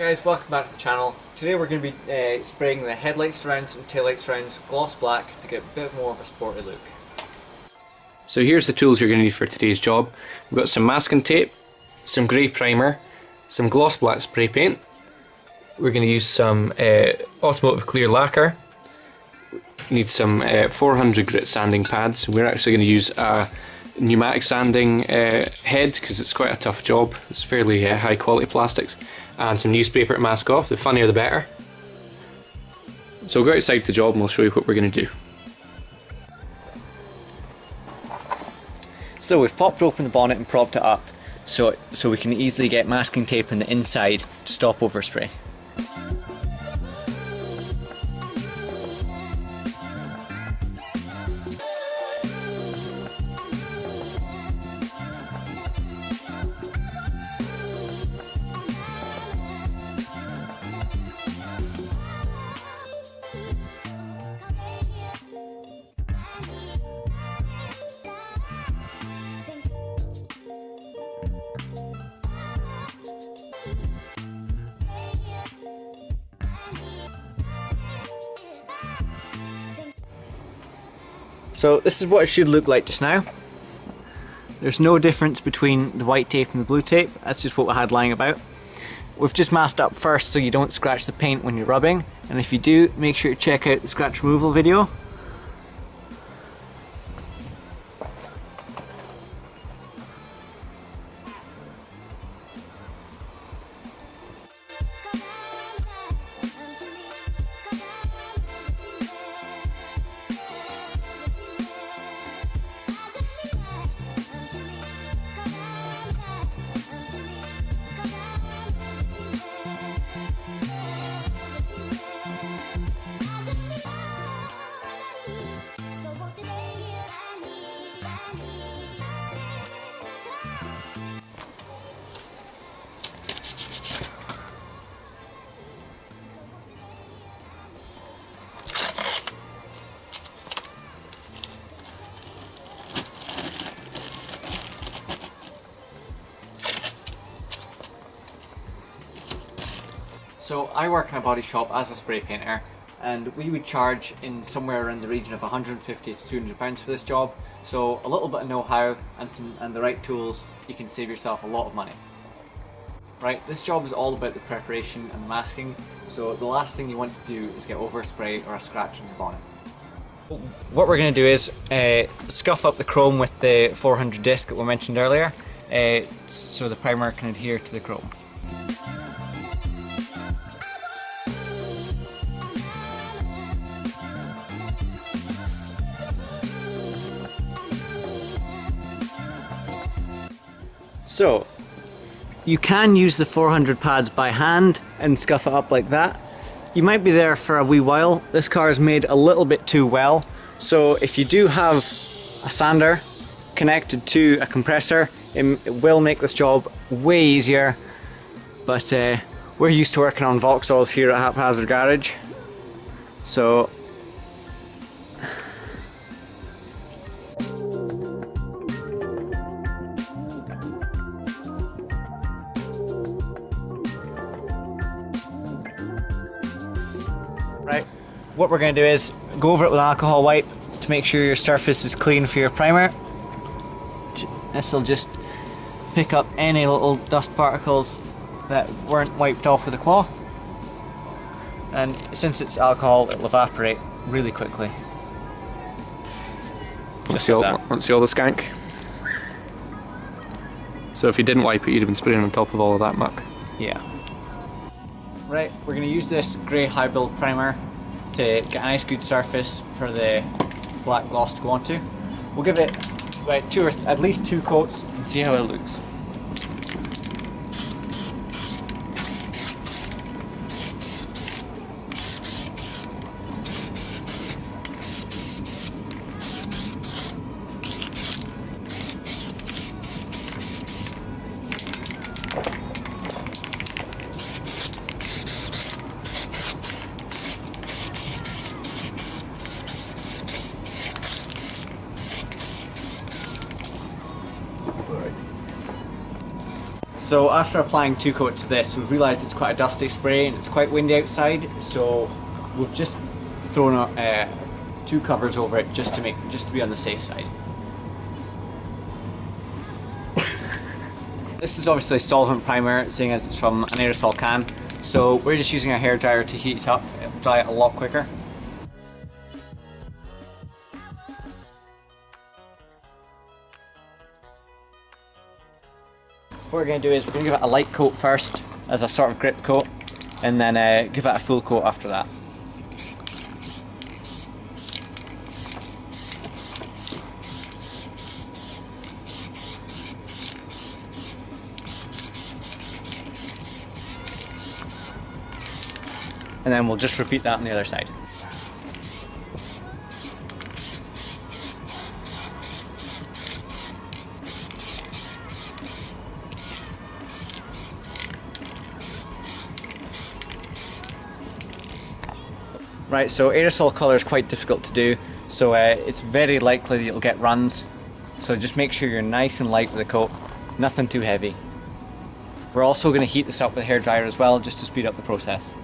Guys, welcome back to the channel. Today we're going to be spraying the headlight surrounds and taillight surrounds gloss black to get a bit more of a sporty look. So here's the tools you're going to need for today's job. We've got some masking tape, some grey primer, some gloss black spray paint. We're going to use some automotive clear lacquer. Need some 400 grit sanding pads. We're actually going to use a pneumatic sanding head because it's quite a tough job. It's fairly high quality plastics. And some newspaper to mask off. The funnier the better. So we'll go outside the job and we'll show you what we're going to do. So we've popped open the bonnet and propped it up so we can easily get masking tape on the inside to stop overspray. So this is what it should look like just now. There's no difference between the white tape and the blue tape. That's just what we had lying about. We've just masked up first so you don't scratch the paint when you're rubbing. And if you do, make sure to check out the scratch removal video. So I work in a body shop as a spray painter, and we would charge in somewhere around the region of 150 to 200 pounds for this job. So a little bit of know-how and the right tools, you can save yourself a lot of money. Right, this job is all about the preparation and the masking, so the last thing you want to do is get overspray or a scratch on your bonnet. What we're going to do is scuff up the chrome with the 400 disc that we mentioned earlier, so the primer can adhere to the chrome. So, you can use the 400 pads by hand and scuff it up like that. You might be there for a wee while. This car is made a little bit too well, so if you do have a sander connected to a compressor, it will make this job way easier. But we're used to working on Vauxhalls here at Haphazard Garage, so right, what we're going to do is go over it with an alcohol wipe to make sure your surface is clean for your primer. This will just pick up any little dust particles that weren't wiped off with a cloth, and since it's alcohol, it'll evaporate really quickly. Let's see all the skank. So if you didn't wipe it, you'd have been spraying on top of all of that muck. Yeah. Right, we're going to use this grey high build primer to get a nice good surface for the black gloss to go onto. We'll give it about at least two coats and see how it looks. So after applying 2 coats of this, we've realised it's quite a dusty spray and it's quite windy outside, so we've just thrown 2 covers over it just to be on the safe side. This is obviously a solvent primer, seeing as it's from an aerosol can, so we're just using a hairdryer to heat it up. It'll dry it a lot quicker. What we're going to do is we're going to give it a light coat first as a sort of grip coat, and then give it a full coat after that. And then we'll just repeat that on the other side. Right, so aerosol colour is quite difficult to do, so it's very likely that you'll get runs. So just make sure you're nice and light with the coat, nothing too heavy. We're also going to heat this up with a hairdryer as well, just to speed up the process.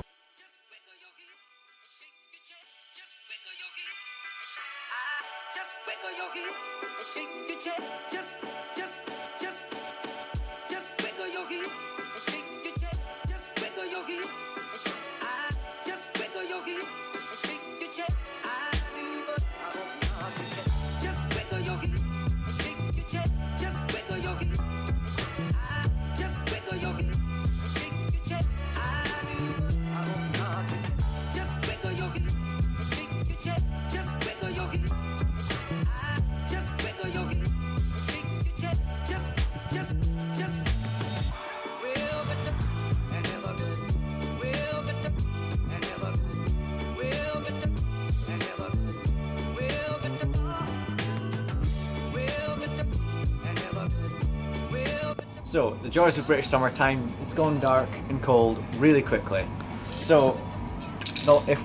So, the joys of British summertime, it's gone dark and cold really quickly. So,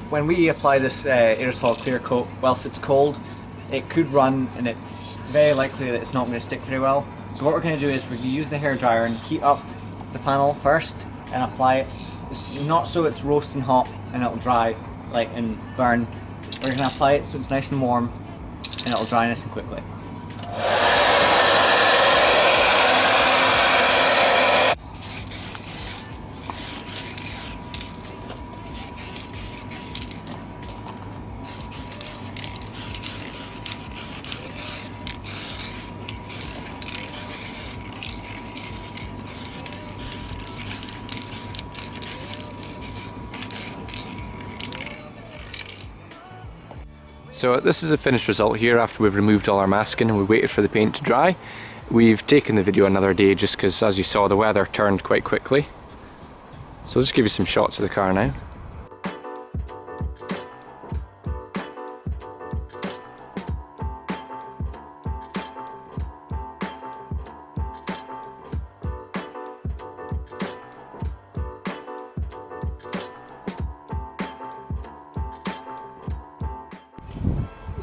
when we apply this aerosol clear coat whilst it's cold, it could run and it's very likely that it's not going to stick very well. So what we're going to do is we're going to use the hairdryer and heat up the panel first and apply it. It's not so it's roasting hot and it'll dry and burn. We're going to apply it so it's nice and warm and it'll dry nice and quickly. So this is a finished result here after we've removed all our masking and we waited for the paint to dry. We've taken the video another day just because, as you saw, the weather turned quite quickly. So I'll just give you some shots of the car now.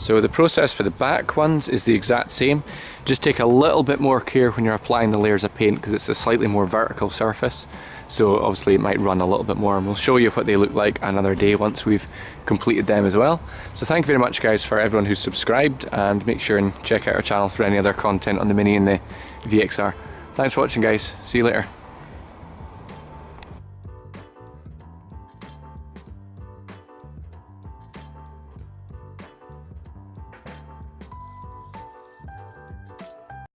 So the process for the back ones is the exact same. Just take a little bit more care when you're applying the layers of paint because it's a slightly more vertical surface. So obviously it might run a little bit more, and we'll show you what they look like another day once we've completed them as well. So thank you very much guys for everyone who's subscribed, and make sure and check out our channel for any other content on the Mini and the VXR. Thanks for watching guys, see you later.